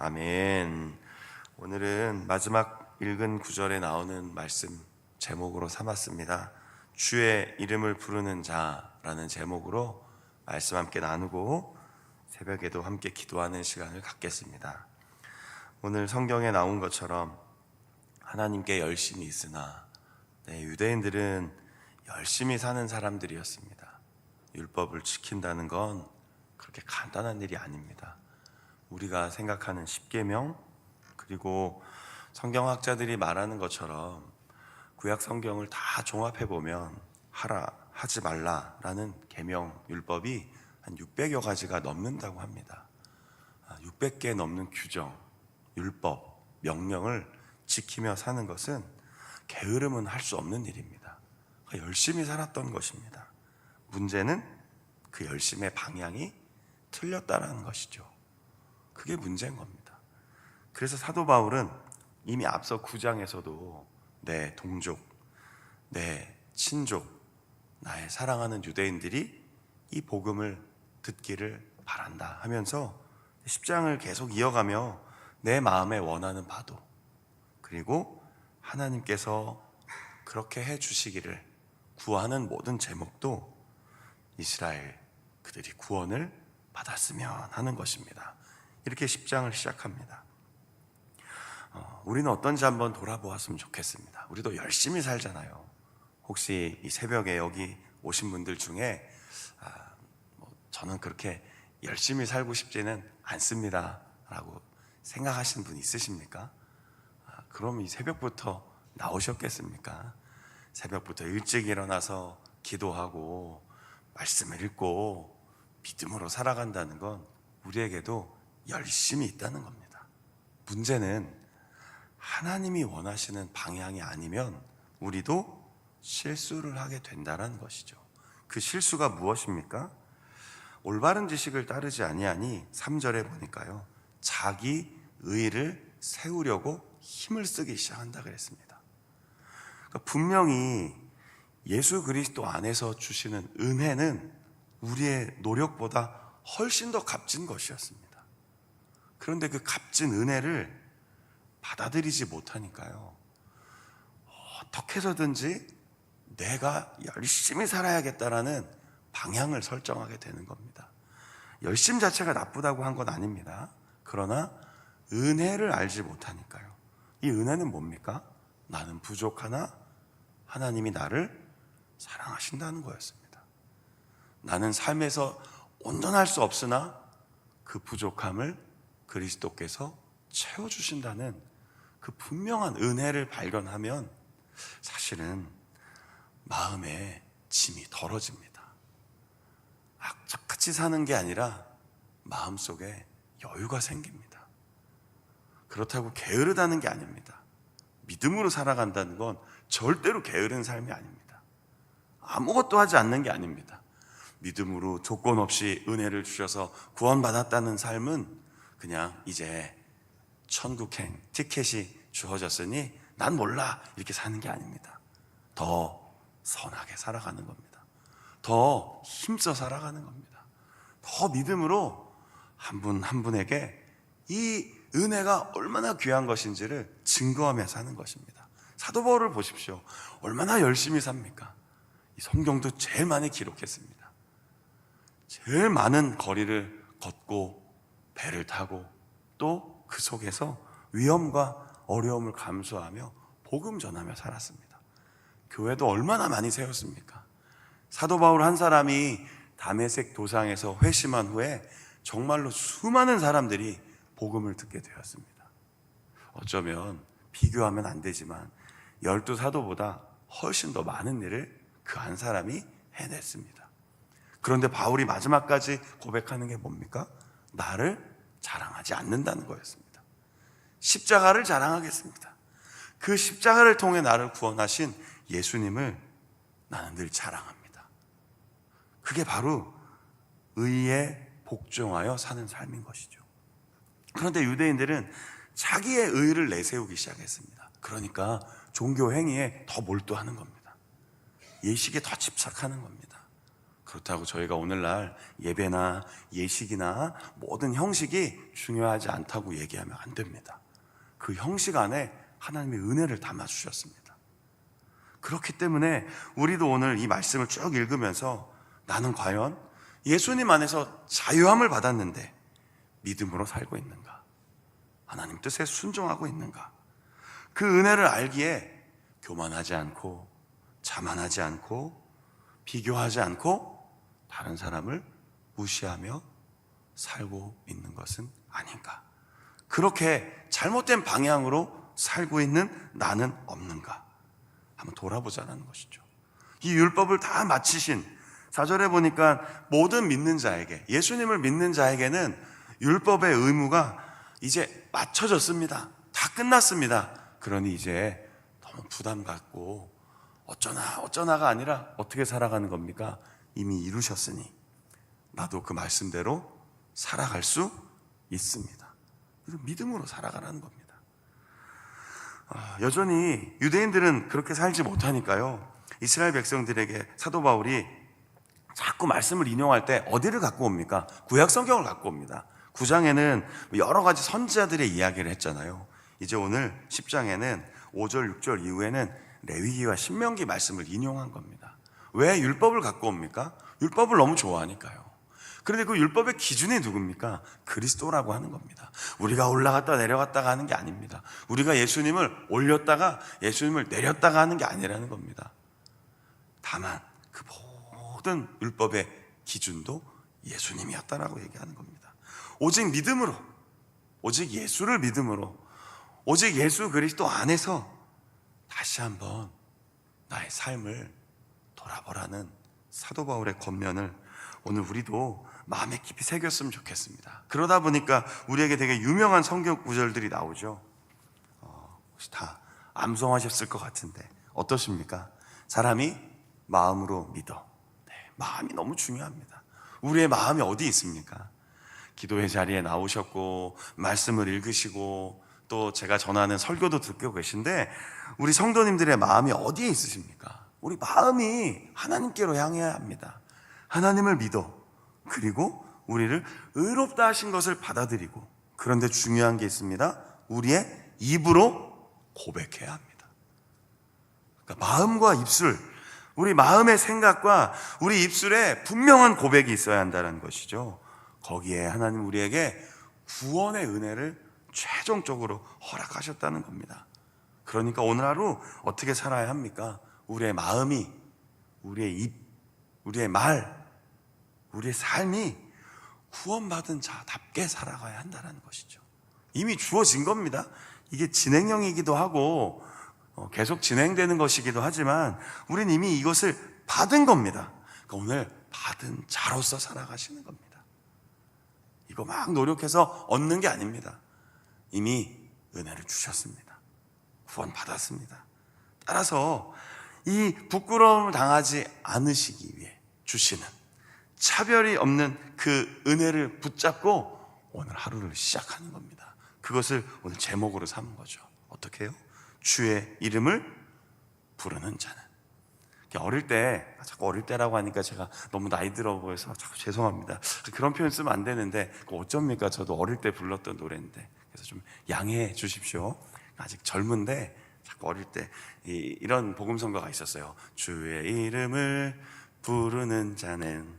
아멘. 오늘은 마지막 읽은 구절에 나오는 말씀 제목으로 삼았습니다. 주의 이름을 부르는 자라는 제목으로 말씀 함께 나누고 새벽에도 함께 기도하는 시간을 갖겠습니다. 오늘 성경에 나온 것처럼 하나님께 열심이 있으나 유대인들은 열심히 사는 사람들이었습니다. 율법을 지킨다는 건 그렇게 간단한 일이 아닙니다. 우리가 생각하는 십계명, 그리고 성경학자들이 말하는 것처럼 구약 성경을 다 종합해 보면 하라, 하지 말라라는 계명, 율법이 한 600여 가지가 넘는다고 합니다. 600개 넘는 규정, 율법, 명령을 지키며 사는 것은 게으름은 할 수 없는 일입니다. 열심히 살았던 것입니다. 문제는 그 열심의 방향이 틀렸다는 것이죠. 그게 문제인 겁니다. 그래서 사도 바울은 이미 앞서 9장에서도 내 동족, 내 친족, 나의 사랑하는 유대인들이 이 복음을 듣기를 바란다 하면서 10장을 계속 이어가며 내 마음에 원하는 바도, 그리고 하나님께서 그렇게 해주시기를 구하는 모든 제목도 이스라엘 그들이 구원을 받았으면 하는 것입니다. 이렇게 10장을 시작합니다. 우리는 어떤지 한번 돌아보았으면 좋겠습니다. 우리도 열심히 살잖아요. 혹시 이 새벽에 여기 오신 분들 중에 저는 그렇게 열심히 살고 싶지는 않습니다 라고 생각하시는 분 있으십니까? 그럼 이 새벽부터 나오셨겠습니까? 새벽부터 일찍 일어나서 기도하고 말씀을 읽고 믿음으로 살아간다는 건 우리에게도 열심히 있다는 겁니다. 문제는 하나님이 원하시는 방향이 아니면 우리도 실수를 하게 된다는 것이죠. 그 실수가 무엇입니까? 올바른 지식을 따르지 아니하니 3절에 보니까요, 자기 의를 세우려고 힘을 쓰기 시작한다 그랬습니다. 그러니까 분명히 예수 그리스도 안에서 주시는 은혜는 우리의 노력보다 훨씬 더 값진 것이었습니다. 그런데 그 값진 은혜를 받아들이지 못하니까요, 어떻게 해서든지 내가 열심히 살아야겠다라는 방향을 설정하게 되는 겁니다. 열심 자체가 나쁘다고 한 건 아닙니다. 그러나 은혜를 알지 못하니까요. 이 은혜는 뭡니까? 나는 부족하나 하나님이 나를 사랑하신다는 거였습니다. 나는 삶에서 온전할 수 없으나 그 부족함을 그리스도께서 채워주신다는 그 분명한 은혜를 발견하면 사실은 마음에 짐이 덜어집니다. 악착같이 사는 게 아니라 마음속에 여유가 생깁니다. 그렇다고 게으르다는 게 아닙니다. 믿음으로 살아간다는 건 절대로 게으른 삶이 아닙니다. 아무것도 하지 않는 게 아닙니다. 믿음으로 조건 없이 은혜를 주셔서 구원받았다는 삶은 그냥 이제 천국행 티켓이 주어졌으니 난 몰라 이렇게 사는 게 아닙니다. 더 선하게 살아가는 겁니다. 더 힘써 살아가는 겁니다. 더 믿음으로 한 분 한 분에게 이 은혜가 얼마나 귀한 것인지를 증거하며 사는 것입니다. 사도 바울을 보십시오. 얼마나 열심히 삽니까? 이 성경도 제일 많이 기록했습니다. 제일 많은 거리를 걷고 배를 타고 또 그 속에서 위험과 어려움을 감수하며 복음 전하며 살았습니다. 교회도 얼마나 많이 세웠습니까? 사도 바울 한 사람이 다메섹 도상에서 회심한 후에 정말로 수많은 사람들이 복음을 듣게 되었습니다. 어쩌면 비교하면 안 되지만 12사도보다 훨씬 더 많은 일을 그 한 사람이 해냈습니다. 그런데 바울이 마지막까지 고백하는 게 뭡니까? 나를 자랑하지 않는다는 거였습니다. 십자가를 자랑하겠습니다. 그 십자가를 통해 나를 구원하신 예수님을 나는 늘 자랑합니다. 그게 바로 의에 복종하여 사는 삶인 것이죠. 그런데 유대인들은 자기의 의를 내세우기 시작했습니다. 그러니까 종교 행위에 더 몰두하는 겁니다. 예식에 더 집착하는 겁니다. 그렇다고 저희가 오늘날 예배나 예식이나 모든 형식이 중요하지 않다고 얘기하면 안 됩니다. 그 형식 안에 하나님의 은혜를 담아주셨습니다. 그렇기 때문에 우리도 오늘 이 말씀을 쭉 읽으면서 나는 과연 예수님 안에서 자유함을 받았는데 믿음으로 살고 있는가? 하나님 뜻에 순종하고 있는가? 그 은혜를 알기에 교만하지 않고 자만하지 않고 비교하지 않고 다른 사람을 무시하며 살고 있는 것은 아닌가? 그렇게 잘못된 방향으로 살고 있는 나는 없는가? 한번 돌아보자는 것이죠. 이 율법을 다 마치신 4절에 보니까 모든 믿는 자에게, 예수님을 믿는 자에게는 율법의 의무가 이제 맞춰졌습니다. 다 끝났습니다. 그러니 이제 너무 부담 갖고 어쩌나가 아니라 어떻게 살아가는 겁니까? 이미 이루셨으니 나도 그 말씀대로 살아갈 수 있습니다. 믿음으로 살아가라는 겁니다. 여전히 유대인들은 그렇게 살지 못하니까요, 이스라엘 백성들에게 사도 바울이 자꾸 말씀을 인용할 때 어디를 갖고 옵니까? 구약 성경을 갖고 옵니다. 9장에는 여러 가지 선지자들의 이야기를 했잖아요. 이제 오늘 10장에는 5절, 6절 이후에는 레위기와 신명기 말씀을 인용한 겁니다. 왜 율법을 갖고 옵니까? 율법을 너무 좋아하니까요. 그런데 그 율법의 기준이 누굽니까? 그리스도라고 하는 겁니다. 우리가 올라갔다 내려갔다가 하는 게 아닙니다. 우리가 예수님을 올렸다가 예수님을 내렸다가 하는 게 아니라는 겁니다. 다만 그 모든 율법의 기준도 예수님이었다라고 얘기하는 겁니다. 오직 믿음으로, 오직 예수를 믿음으로, 오직 예수 그리스도 안에서 다시 한번 나의 삶을 돌아보라는 사도 바울의 권면을 오늘 우리도 마음에 깊이 새겼으면 좋겠습니다. 그러다 보니까 우리에게 되게 유명한 성경 구절들이 나오죠. 혹시 다 암송하셨을 것 같은데 어떠십니까? 사람이 마음으로 믿어. 네, 마음이 너무 중요합니다. 우리의 마음이 어디 있습니까? 기도의 자리에 나오셨고 말씀을 읽으시고 또 제가 전하는 설교도 듣고 계신데 우리 성도님들의 마음이 어디에 있으십니까? 우리 마음이 하나님께로 향해야 합니다. 하나님을 믿어. 그리고 우리를 의롭다 하신 것을 받아들이고, 그런데 중요한 게 있습니다. 우리의 입으로 고백해야 합니다. 그러니까 마음과 입술, 우리 마음의 생각과 우리 입술에 분명한 고백이 있어야 한다는 것이죠. 거기에 하나님 우리에게 구원의 은혜를 최종적으로 허락하셨다는 겁니다. 그러니까 오늘 하루 어떻게 살아야 합니까? 우리의 마음이, 우리의 입, 우리의 말, 우리의 삶이 구원받은 자답게 살아가야 한다는 것이죠. 이미 주어진 겁니다. 이게 진행형이기도 하고 계속 진행되는 것이기도 하지만 우리는 이미 이것을 받은 겁니다. 그러니까 오늘 받은 자로서 살아가시는 겁니다. 이거 막 노력해서 얻는 게 아닙니다. 이미 은혜를 주셨습니다. 구원받았습니다. 따라서 이 부끄러움을 당하지 않으시기 위해 주시는 차별이 없는 그 은혜를 붙잡고 오늘 하루를 시작하는 겁니다. 그것을 오늘 제목으로 삼은 거죠. 어떻게 해요? 주의 이름을 부르는 자는. 어릴 때, 자꾸 어릴 때라고 하니까 제가 너무 나이 들어 보여서 자꾸 죄송합니다. 그런 표현 쓰면 안 되는데 어쩝니까? 저도 어릴 때 불렀던 노래인데, 그래서 좀 양해해 주십시오. 아직 젊은데 자꾸 어릴 때 이런 복음성가가 있었어요. 주의 이름을 부르는 자는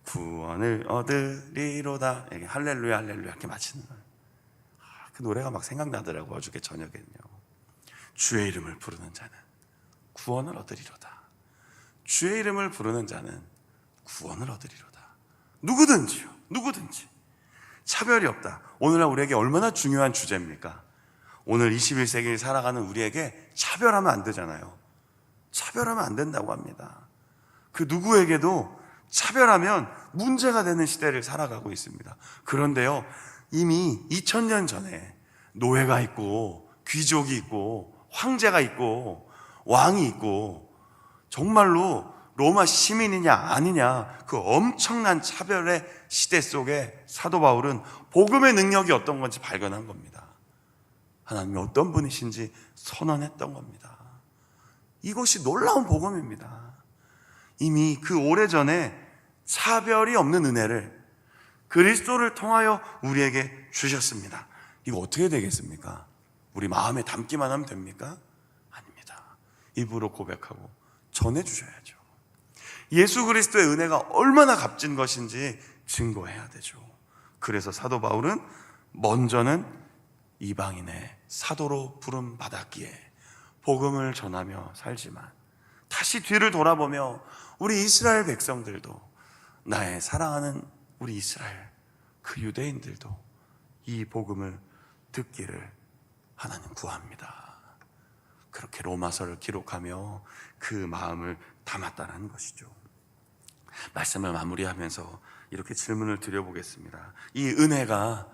구원을 얻으리로다. 할렐루야 할렐루야 이렇게 마치는 거예요. 그 노래가 막 생각나더라고요. 어저께 저녁에는요. 주의 이름을 부르는 자는 구원을 얻으리로다. 주의 이름을 부르는 자는 구원을 얻으리로다. 누구든지요, 누구든지 차별이 없다. 오늘날 우리에게 얼마나 중요한 주제입니까? 오늘 21세기를 살아가는 우리에게 차별하면 안 되잖아요. 차별하면 안 된다고 합니다. 그 누구에게도 차별하면 문제가 되는 시대를 살아가고 있습니다. 그런데요, 이미 2000년 전에 노예가 있고 귀족이 있고 황제가 있고 왕이 있고 정말로 로마 시민이냐 아니냐 그 엄청난 차별의 시대 속에 사도 바울은 복음의 능력이 어떤 건지 발견한 겁니다. 하나님이 어떤 분이신지 선언했던 겁니다. 이것이 놀라운 복음입니다. 이미 그 오래전에 차별이 없는 은혜를 그리스도를 통하여 우리에게 주셨습니다. 이거 어떻게 되겠습니까? 우리 마음에 담기만 하면 됩니까? 아닙니다. 입으로 고백하고 전해주셔야죠. 예수 그리스도의 은혜가 얼마나 값진 것인지 증거해야 되죠. 그래서 사도 바울은 먼저는 이방인의 사도로 부름 받았기에 복음을 전하며 살지만 다시 뒤를 돌아보며 우리 이스라엘 백성들도, 나의 사랑하는 우리 이스라엘 그 유대인들도 이 복음을 듣기를 하나님 구합니다. 그렇게 로마서를 기록하며 그 마음을 담았다는 것이죠. 말씀을 마무리하면서 이렇게 질문을 드려보겠습니다. 이 은혜가,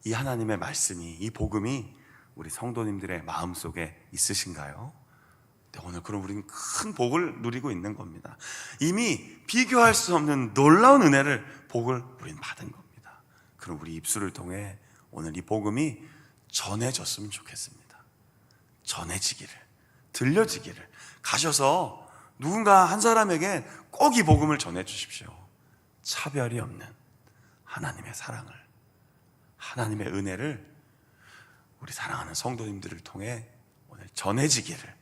이 하나님의 말씀이, 이 복음이 우리 성도님들의 마음속에 있으신가요? 네, 오늘 그럼 우리는 큰 복을 누리고 있는 겁니다. 이미 비교할 수 없는 놀라운 은혜를, 복을 우리는 받은 겁니다. 그럼 우리 입술을 통해 오늘 이 복음이 전해졌으면 좋겠습니다. 전해지기를, 들려지기를, 가셔서 누군가 한 사람에게 꼭 이 복음을 전해 주십시오. 차별이 없는 하나님의 사랑을, 하나님의 은혜를 우리 사랑하는 성도님들을 통해 오늘 전해지기를,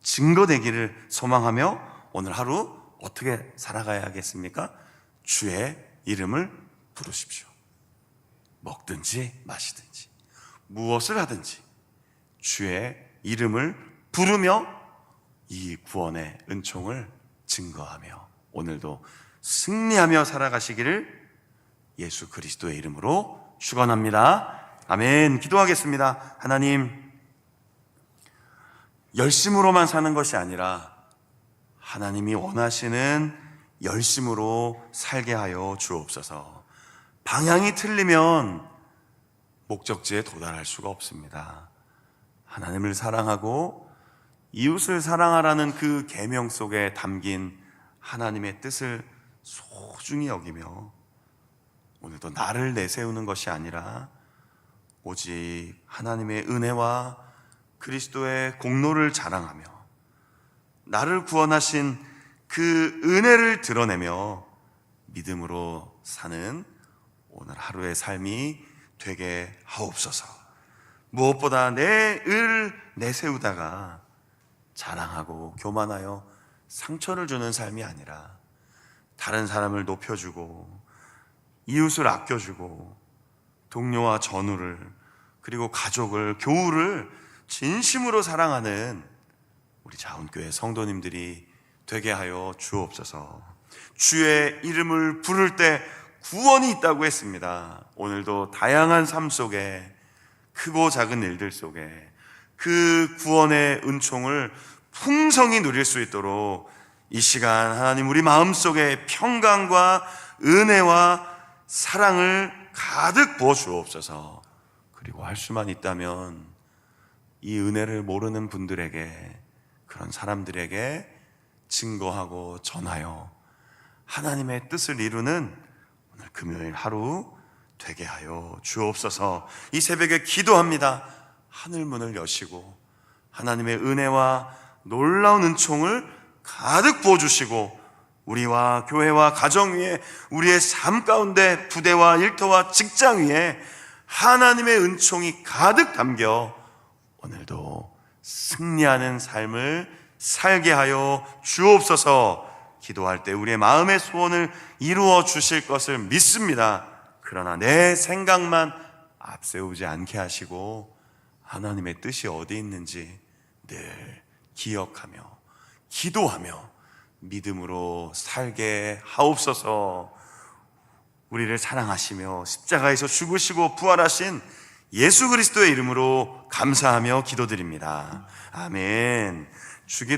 증거되기를 소망하며 오늘 하루 어떻게 살아가야겠습니까? 주의 이름을 부르십시오. 먹든지 마시든지 무엇을 하든지 주의 이름을 부르며 이 구원의 은총을 증거하며 오늘도 승리하며 살아가시기를 예수 그리스도의 이름으로 축원합니다. 아멘. 기도하겠습니다. 하나님, 열심으로만 사는 것이 아니라 하나님이 원하시는 열심으로 살게 하여 주옵소서. 방향이 틀리면 목적지에 도달할 수가 없습니다. 하나님을 사랑하고 이웃을 사랑하라는 그 계명 속에 담긴 하나님의 뜻을 소중히 여기며 오늘도 나를 내세우는 것이 아니라 오직 하나님의 은혜와 그리스도의 공로를 자랑하며 나를 구원하신 그 은혜를 드러내며 믿음으로 사는 오늘 하루의 삶이 되게 하옵소서. 무엇보다 내 을 내세우다가 자랑하고 교만하여 상처를 주는 삶이 아니라 다른 사람을 높여주고 이웃을 아껴주고 동료와 전우를, 그리고 가족을, 교우를 진심으로 사랑하는 우리 자원교회 성도님들이 되게 하여 주옵소서. 주의 이름을 부를 때 구원이 있다고 했습니다. 오늘도 다양한 삶 속에, 크고 작은 일들 속에 그 구원의 은총을 풍성히 누릴 수 있도록 이 시간 하나님 우리 마음속에 평강과 은혜와 사랑을 가득 부어 주옵소서. 그리고 할 수만 있다면 이 은혜를 모르는 분들에게, 그런 사람들에게 증거하고 전하여 하나님의 뜻을 이루는 오늘 금요일 하루 되게 하여 주옵소서. 이 새벽에 기도합니다. 하늘문을 여시고 하나님의 은혜와 놀라운 은총을 가득 부어주시고 우리와 교회와 가정 위에, 우리의 삶 가운데, 부대와 일터와 직장 위에 하나님의 은총이 가득 담겨 오늘도 승리하는 삶을 살게 하여 주옵소서. 기도할 때 우리의 마음의 소원을 이루어 주실 것을 믿습니다. 그러나 내 생각만 앞세우지 않게 하시고 하나님의 뜻이 어디 있는지 늘 기억하며 기도하며 믿음으로 살게 하옵소서. 우리를 사랑하시며 십자가에서 죽으시고 부활하신 예수 그리스도의 이름으로 감사하며 기도드립니다. 아멘. 주기도